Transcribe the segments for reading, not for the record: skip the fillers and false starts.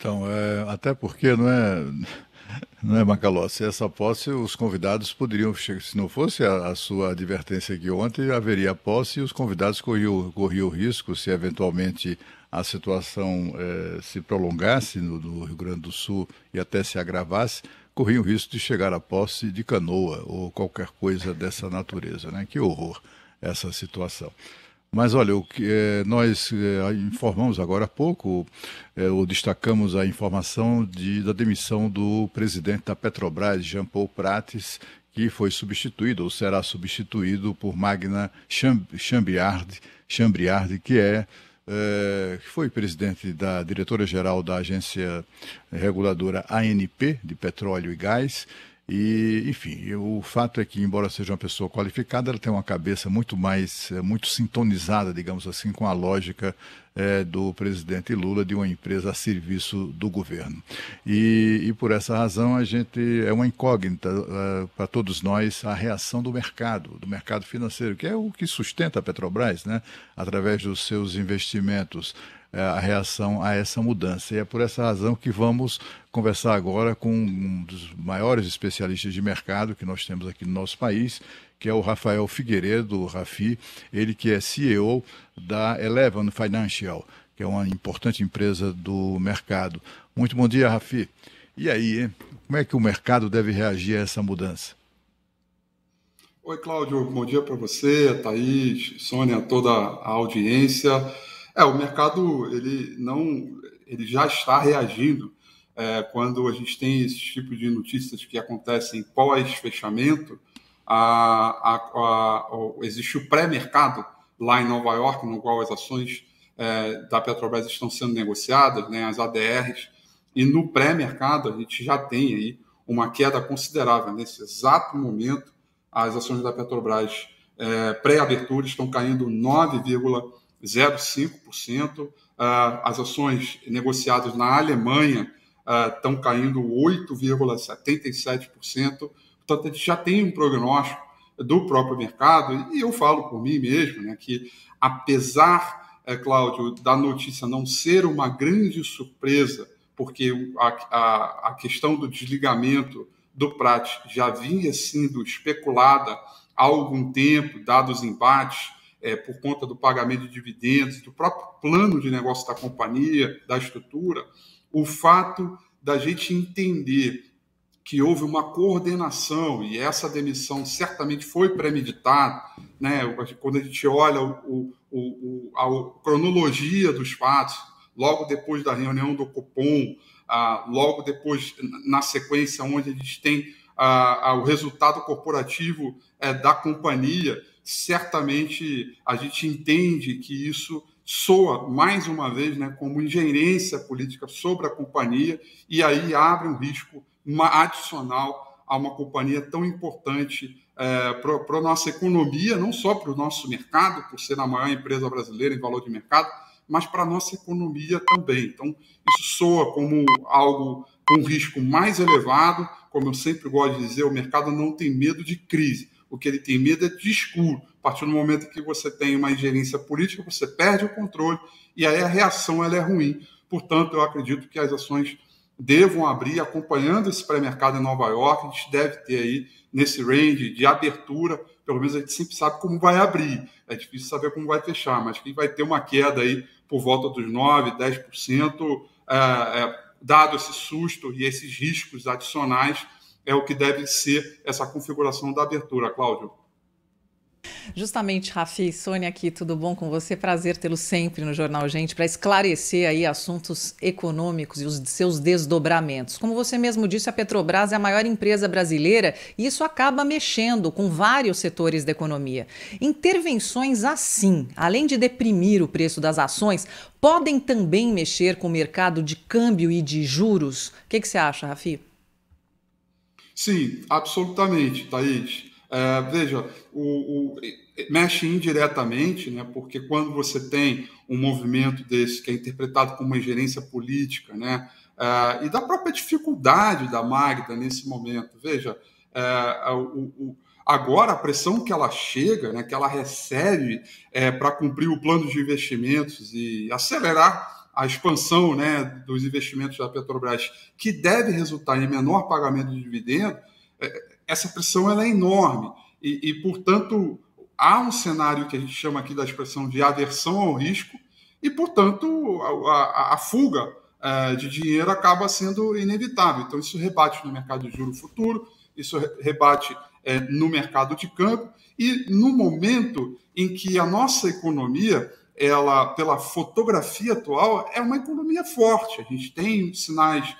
Então, até porque não é Macalossi, essa posse os convidados poderiam, se não fosse a sua advertência aqui ontem, haveria a posse e os convidados corriam o risco, se eventualmente a situação se prolongasse no Rio Grande do Sul e até se agravasse, corriam o risco de chegar à posse de canoa ou qualquer coisa dessa natureza, né? Que horror essa situação. Mas olha, o que nós informamos agora há pouco, ou destacamos a informação da demissão do presidente da Petrobras, Jean Paul Prates, que foi substituído, ou será substituído por Magna Chambriard, que foi presidente da diretora-geral da agência reguladora ANP, de petróleo e gás. E, enfim, o fato é que, embora seja uma pessoa qualificada, ela tem uma cabeça muito sintonizada, digamos assim, com a lógica do presidente Lula, de uma empresa a serviço do governo. E por essa razão, é uma incógnita para todos nós a reação do mercado financeiro, que é o que sustenta a Petrobras, né, através dos seus investimentos, a reação a essa mudança. E é por essa razão que vamos conversar agora com um dos maiores especialistas de mercado que nós temos aqui no nosso país, que é o Rafael Figueiredo, o Rafi, ele que é CEO da Eleven Financial, que é uma importante empresa do mercado. Muito bom dia, Rafi. E aí, hein? Como é que o mercado deve reagir a essa mudança? Oi, Cláudio, bom dia para você, a Thaís, Sônia, toda a audiência. O mercado ele já está reagindo quando a gente tem esse tipo de notícias que acontecem pós-fechamento. Existe o pré-mercado lá em Nova York, no qual as ações da Petrobras estão sendo negociadas, né, as ADRs, e no pré-mercado a gente já tem aí uma queda considerável. Nesse exato momento, as ações da Petrobras pré-abertura estão caindo 9,05%. As ações negociadas na Alemanha estão caindo 8,77%. Portanto, a gente já tem um prognóstico do próprio mercado, e eu falo por mim mesmo, né, que apesar, Cláudio, da notícia não ser uma grande surpresa, porque a questão do desligamento do Prat já vinha sendo especulada há algum tempo, dados os embates, por conta do pagamento de dividendos, do próprio plano de negócio da companhia, da estrutura, o fato da gente entender que houve uma coordenação e essa demissão certamente foi premeditada, né? Quando a gente olha a cronologia dos fatos, logo depois da reunião do Copom, logo depois, na sequência, onde a gente tem o resultado corporativo da companhia, certamente a gente entende que isso soa, mais uma vez, né, como ingerência política sobre a companhia, e aí abre um risco adicional a uma companhia tão importante para a nossa economia, não só para o nosso mercado, por ser a maior empresa brasileira em valor de mercado, mas para a nossa economia também. Então, isso soa como algo com um risco mais elevado. Como eu sempre gosto de dizer, o mercado não tem medo de crise. O que ele tem medo é de escuro. A partir do momento que você tem uma ingerência política, você perde o controle e aí a reação ela é ruim. Portanto, eu acredito que as ações devam abrir acompanhando esse pré-mercado em Nova York. A gente deve ter aí nesse range de abertura, pelo menos a gente sempre sabe como vai abrir. É difícil saber como vai fechar, mas que vai ter uma queda aí por volta dos 9%, 10%, dado esse susto e esses riscos adicionais, é o que deve ser essa configuração da abertura, Cláudio. Justamente, Rafi, Sônia aqui, tudo bom com você? Prazer tê-lo sempre no Jornal Gente para esclarecer aí assuntos econômicos e os seus desdobramentos. Como você mesmo disse, a Petrobras é a maior empresa brasileira e isso acaba mexendo com vários setores da economia. Intervenções assim, além de deprimir o preço das ações, podem também mexer com o mercado de câmbio e de juros. O que você acha, Rafi? Sim, absolutamente, Thaís. Veja, mexe indiretamente, né, porque quando você tem um movimento desse que é interpretado como uma ingerência política, né, e da própria dificuldade da Magda nesse momento, veja, agora a pressão que ela chega, né, que ela recebe para cumprir o plano de investimentos e acelerar a expansão, né, dos investimentos da Petrobras, que deve resultar em menor pagamento de dividendo, essa pressão ela é enorme. Portanto, há um cenário que a gente chama aqui da expressão de aversão ao risco e, portanto, a fuga de dinheiro acaba sendo inevitável. Então, isso rebate no mercado de juro futuro, isso rebate no mercado de câmbio e no momento em que a nossa economia, ela, pela fotografia atual, é uma economia forte. A gente tem sinais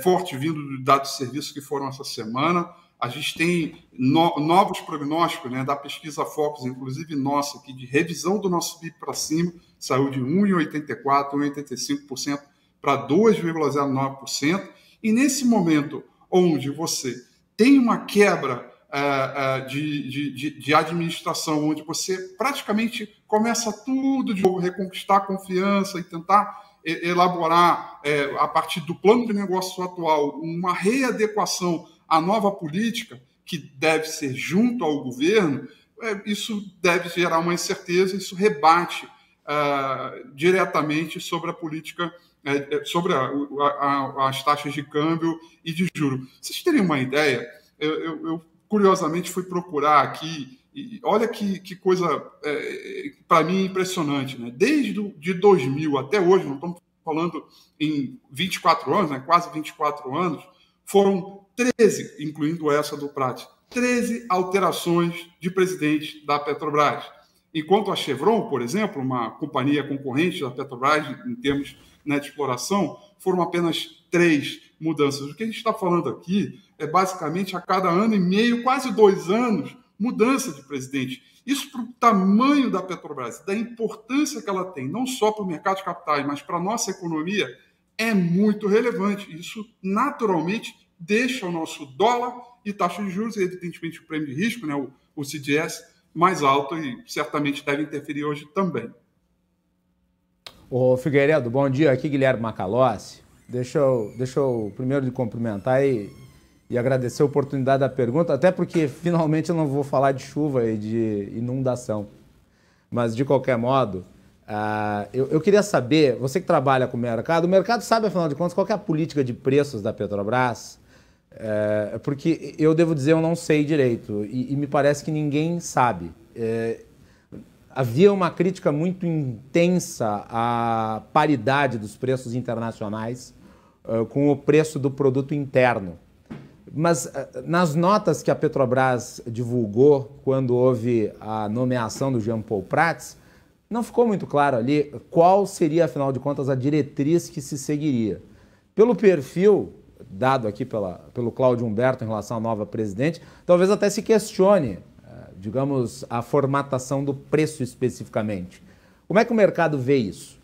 fortes vindo dos dados de serviço que foram essa semana. A gente tem novos prognósticos, né, da pesquisa Focus, inclusive nossa, aqui, de revisão do nosso PIB para cima, saiu de 1,84%, 1,85% para 2,09%. E nesse momento onde você tem uma quebra de administração, onde você praticamente começa tudo de novo, reconquistar a confiança e tentar elaborar, a partir do plano de negócio atual, uma readequação à nova política, que deve ser junto ao governo, isso deve gerar uma incerteza, isso rebate diretamente sobre a política, sobre as taxas de câmbio e de juros. Vocês terem uma ideia, eu curiosamente fui procurar aqui, e olha que coisa, para mim, impressionante, né? Desde de 2000 até hoje, não estamos falando em 24 anos, né? Quase 24 anos, foram 13, incluindo essa do Prats, 13 alterações de presidente da Petrobras. Enquanto a Chevron, por exemplo, uma companhia concorrente da Petrobras em termos, né, de exploração, foram apenas 3 mudanças. O que a gente está falando aqui é basicamente a cada ano e meio, quase 2 anos, mudança de presidente. Isso para o tamanho da Petrobras, da importância que ela tem, não só para o mercado de capitais, mas para a nossa economia, é muito relevante. Isso, naturalmente, deixa o nosso dólar e taxa de juros, e evidentemente o prêmio de risco, né, o CDS, mais alto e certamente deve interferir hoje também. Ô Figueiredo, bom dia. Aqui Guilherme Macalossi. Deixa eu primeiro lhe cumprimentar e agradecer a oportunidade da pergunta, até porque finalmente eu não vou falar de chuva e de inundação. Mas, de qualquer modo, eu queria saber, você que trabalha com o mercado sabe, afinal de contas, qual que é a política de preços da Petrobras? Porque eu devo dizer, eu não sei direito, e me parece que ninguém sabe. Havia uma crítica muito intensa à paridade dos preços internacionais com o preço do produto interno. Mas nas notas que a Petrobras divulgou quando houve a nomeação do Jean Paul Prats, não ficou muito claro ali qual seria, afinal de contas, a diretriz que se seguiria. Pelo perfil dado aqui pelo Cláudio Humberto em relação à nova presidente, talvez até se questione, digamos, a formatação do preço especificamente. Como é que o mercado vê isso?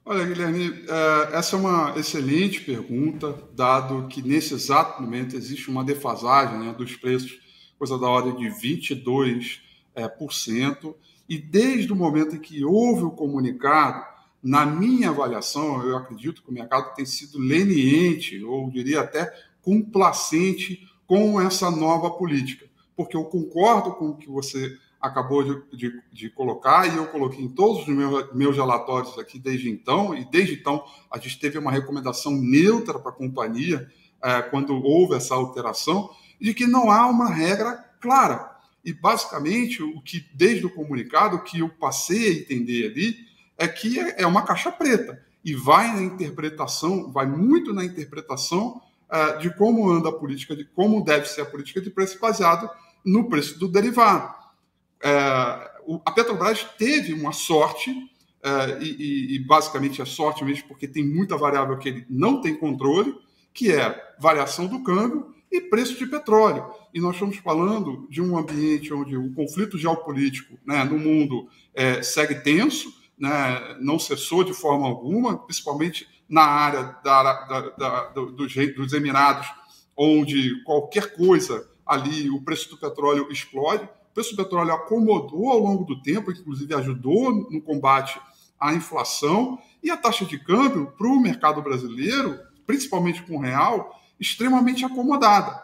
Olha, Guilherme, essa é uma excelente pergunta, dado que nesse exato momento existe uma defasagem, né, dos preços, coisa da ordem de 22%, e desde o momento em que houve o comunicado, na minha avaliação, eu acredito que o mercado tem sido leniente, ou diria até complacente com essa nova política, porque eu concordo com o que você acabou de colocar, e eu coloquei em todos os meus relatórios aqui desde então, e desde então a gente teve uma recomendação neutra para a companhia, quando houve essa alteração, de que não há uma regra clara. E basicamente, o que desde o comunicado, o que eu passei a entender ali, é que é uma caixa preta, e vai muito na interpretação de como anda a política, de como deve ser a política de preço baseado no preço do derivado. A Petrobras teve uma sorte, e basicamente é sorte mesmo, porque tem muita variável que ele não tem controle, que é variação do câmbio e preço de petróleo. E nós estamos falando de um ambiente onde o conflito geopolítico, né, no mundo segue tenso, né, não cessou de forma alguma, principalmente na área dos Emirados, onde qualquer coisa ali, o preço do petróleo explode. O preço do petróleo acomodou ao longo do tempo, inclusive ajudou no combate à inflação, e a taxa de câmbio para o mercado brasileiro, principalmente com o real, extremamente acomodada.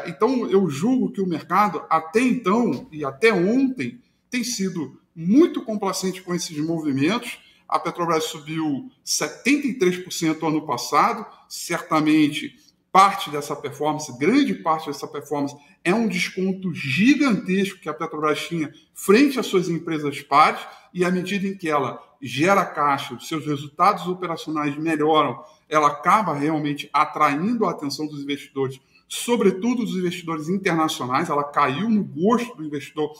Então, eu julgo que o mercado, até então e até ontem, tem sido muito complacente com esses movimentos, A Petrobras subiu 73% ano passado, certamente parte dessa performance, grande parte dessa performance, é um desconto gigantesco que a Petrobras tinha frente às suas empresas pares, e à medida em que ela gera caixa, os seus resultados operacionais melhoram, ela acaba realmente atraindo a atenção dos investidores, sobretudo dos investidores internacionais. Ela caiu no gosto do investidor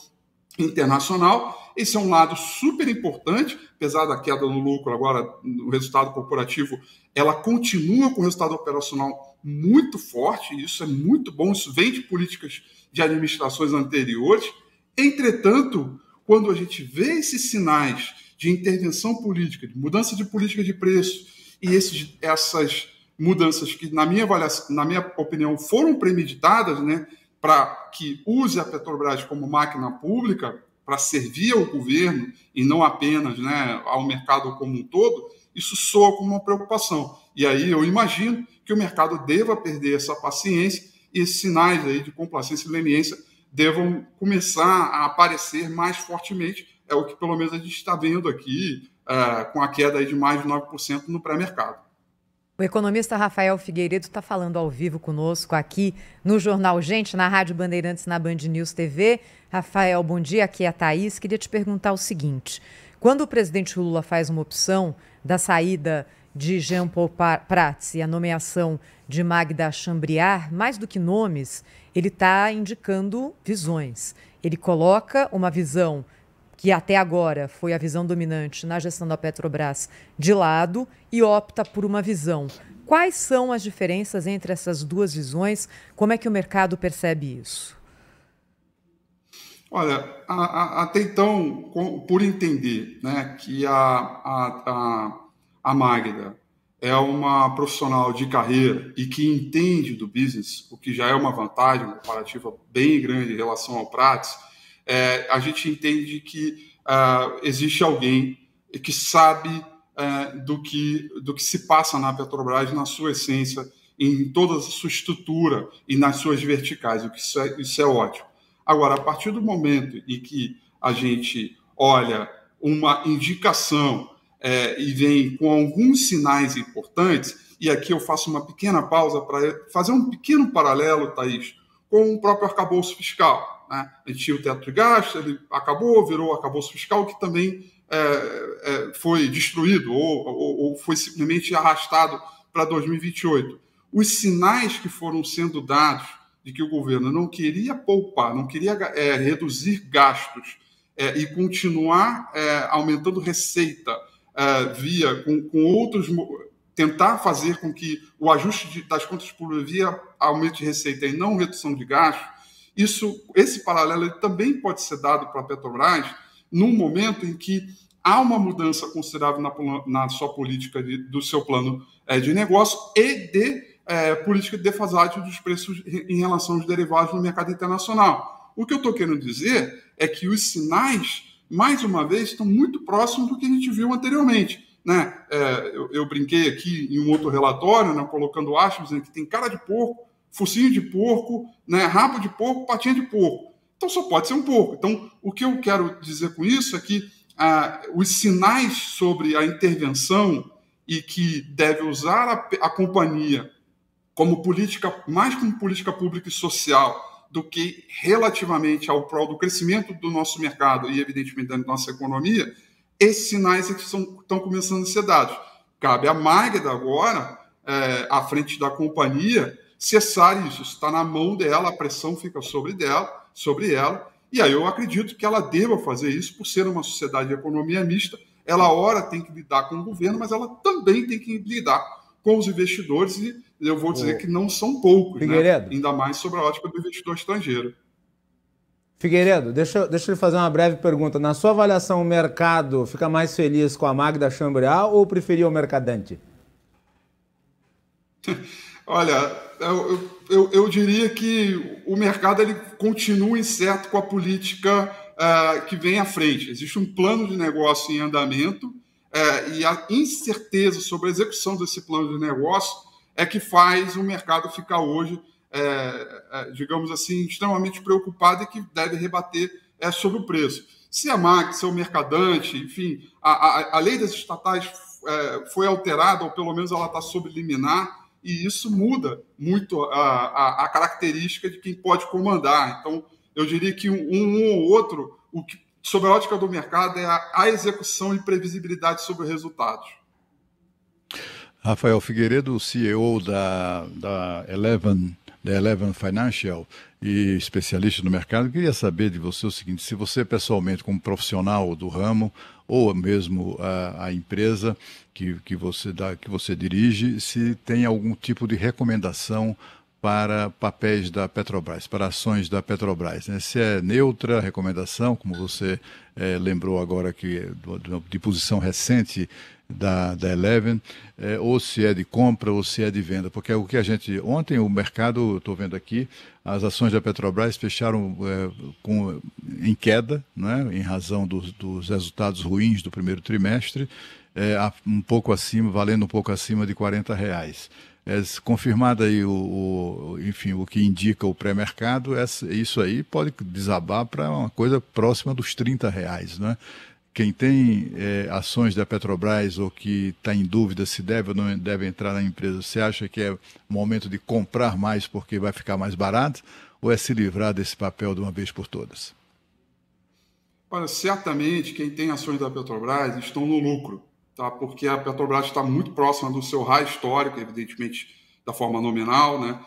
internacional. Esse é um lado super importante, apesar da queda no lucro agora, no resultado corporativo, ela continua com o resultado operacional muito forte, e isso é muito bom, isso vem de políticas de administrações anteriores. Entretanto, quando a gente vê esses sinais de intervenção política, de mudança de política de preço, e essas mudanças que, na minha opinião, foram premeditadas, né, para que use a Petrobras como máquina pública para servir ao governo e não apenas, né, ao mercado como um todo, isso soa como uma preocupação. E aí eu imagino que o mercado deva perder essa paciência e esses sinais aí de complacência e leniência devam começar a aparecer mais fortemente. É o que pelo menos a gente está vendo aqui, com a queda aí de mais de 9% no pré-mercado. O economista Rafael Figueiredo está falando ao vivo conosco aqui no Jornal Gente, na Rádio Bandeirantes, na Band News TV. Rafael, bom dia, aqui é a Thaís. Queria te perguntar o seguinte: quando o presidente Lula faz uma opção da saída de Jean Paul Prats e a nomeação de Magda Chambriard, mais do que nomes, ele está indicando visões. Ele coloca uma visão que até agora foi a visão dominante na gestão da Petrobras de lado e opta por uma visão. Quais são as diferenças entre essas duas visões? Como é que o mercado percebe isso? Olha, até então, por entender, né, que a Magda é uma profissional de carreira e que entende do business, o que já é uma vantagem comparativa bem grande em relação ao Prats, a gente entende que existe alguém que sabe do que se passa na Petrobras, na sua essência, em toda a sua estrutura e nas suas verticais, o que isso é ótimo. Agora, a partir do momento em que a gente olha uma indicação e vem com alguns sinais importantes, e aqui eu faço uma pequena pausa para fazer um pequeno paralelo, Thaís, com o próprio arcabouço fiscal. Né? A gente tinha o teto de gastos, ele acabou, virou arcabouço fiscal, que também foi destruído ou foi simplesmente arrastado para 2028. Os sinais que foram sendo dados de que o governo não queria poupar, não queria reduzir gastos e continuar aumentando receita com outros, tentar fazer com que o ajuste das contas públicas via aumento de receita e não redução de gastos, esse paralelo ele também pode ser dado para a Petrobras num momento em que há uma mudança considerável na sua política do seu plano de negócio e de política de defasagem dos preços em relação aos derivados no mercado internacional. O que eu estou querendo dizer é que os sinais, mais uma vez, estão muito próximos do que a gente viu anteriormente. Né? Eu brinquei aqui em um outro relatório, né, colocando aspas, né, que tem cara de porco, focinho de porco, né, rabo de porco, patinha de porco. Então só pode ser um porco. Então, o que eu quero dizer com isso é que os sinais sobre a intervenção e que deve usar a companhia como mais como política pública e social do que relativamente ao prol do crescimento do nosso mercado e, evidentemente, da nossa economia, esses sinais estão começando a ser dados. Cabe à Magda agora, à frente da companhia, cessar isso. Está na mão dela, a pressão fica sobre ela, e aí eu acredito que ela deva fazer isso por ser uma sociedade de economia mista. Ela, ora, tem que lidar com o governo, mas ela também tem que lidar com os investidores, e eu vou dizer que não são poucos, né? Ainda mais sobre a ótica do investidor estrangeiro. Figueiredo, deixa eu lhe fazer uma breve pergunta. Na sua avaliação, o mercado fica mais feliz com a Magda Chambriard ou preferia o Mercadante? Olha, eu diria que o mercado ele continua incerto com a política que vem à frente. Existe um plano de negócio em andamento e a incerteza sobre a execução desse plano de negócio é que faz o mercado ficar hoje, digamos assim, extremamente preocupado e que deve rebater sobre o preço. se é MAG, se é o mercadante, enfim, a lei das estatais foi alterada, ou pelo menos ela está sob liminar, e isso muda muito a característica de quem pode comandar. Então, eu diria que um ou outro, sob a ótica do mercado, é a execução e previsibilidade sobre resultados. Rafael Figueiredo, CEO da Eleven Financial e especialista no mercado, queria saber de você o seguinte: se você pessoalmente, como profissional do ramo, ou mesmo a empresa que você dirige, se tem algum tipo de recomendação para papéis da Petrobras, para ações da Petrobras, né? Se é neutra a recomendação, como você lembrou agora que de posição recente da Eleven, ou se é de compra ou se é de venda, porque o que ontem o mercado, estou vendo aqui, as ações da Petrobras fecharam em queda, né, em razão dos resultados ruins do primeiro trimestre, um pouco acima, valendo um pouco acima de R$40. Confirmado aí enfim, o que indica o pré-mercado, isso aí pode desabar para uma coisa próxima dos R$30, né? Quem tem ações da Petrobras ou que está em dúvida se deve ou não deve entrar na empresa, você acha que é o momento de comprar mais porque vai ficar mais barato, ou é se livrar desse papel de uma vez por todas? Olha, certamente quem tem ações da Petrobras estão no lucro, tá? Porque a Petrobras está muito próxima do seu high histórico, evidentemente da forma nominal, né?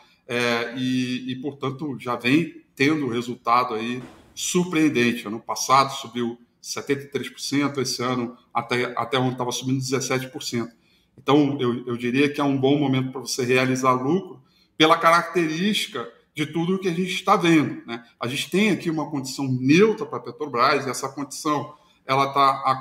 Portanto, já vem tendo resultado aí surpreendente. Ano passado subiu 73%, esse ano até onde estava subindo 17%. Então, eu diria que é um bom momento para você realizar lucro pela característica de tudo que a gente está vendo, né? A gente tem aqui uma condição neutra para a Petrobras, e essa condição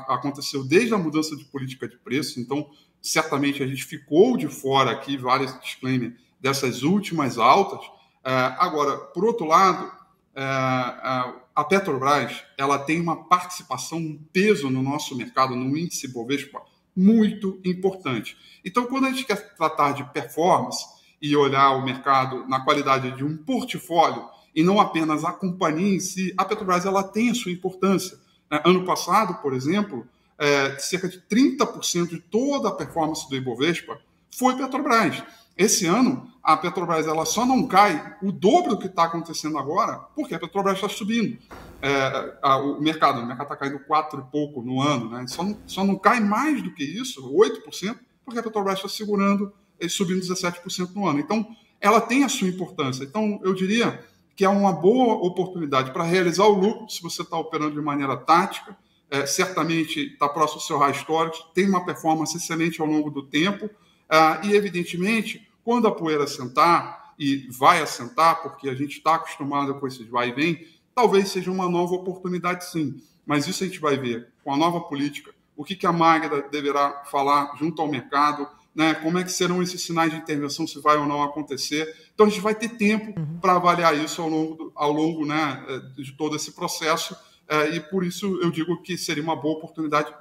aconteceu desde a mudança de política de preço, então certamente a gente ficou de fora aqui, vários disclaimers, dessas últimas altas. Agora, por outro lado, a Petrobras ela tem uma participação, um peso no nosso mercado, no índice Bovespa, muito importante. Então, quando a gente quer tratar de performance e olhar o mercado na qualidade de um portfólio e não apenas a companhia em si, a Petrobras ela tem a sua importância. Ano passado, por exemplo, cerca de 30% de toda a performance do Ibovespa foi Petrobras. Esse ano, a Petrobras ela só não cai o dobro do que está acontecendo agora, porque a Petrobras está subindo. O mercado está caindo 4 e pouco no ano, né? Só não cai mais do que isso, 8%, porque a Petrobras está segurando e subindo 17% no ano. Então, ela tem a sua importância. Então, eu diria que é uma boa oportunidade para realizar o lucro, se você está operando de maneira tática, certamente está próximo do seu high histórico, tem uma performance excelente ao longo do tempo, e, evidentemente, quando a poeira assentar, e vai assentar, porque a gente está acostumado com esses vai e vem, talvez seja uma nova oportunidade, sim. Mas isso a gente vai ver com a nova política, o que a Magda deverá falar junto ao mercado, né? Como é que serão esses sinais de intervenção, se vai ou não acontecer. Então, a gente vai ter tempo para avaliar isso ao longo né, de todo esse processo, e por isso eu digo que seria uma boa oportunidade,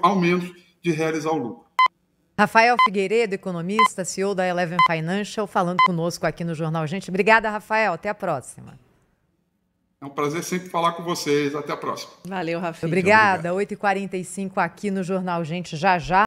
ao menos, de realizar o lucro. Rafael Figueiredo, economista, CEO da Eleven Financial, falando conosco aqui no Jornal Gente. Obrigada, Rafael. Até a próxima. É um prazer sempre falar com vocês. Até a próxima. Valeu, Rafael. Obrigada. 8h45 aqui no Jornal Gente. Já, já.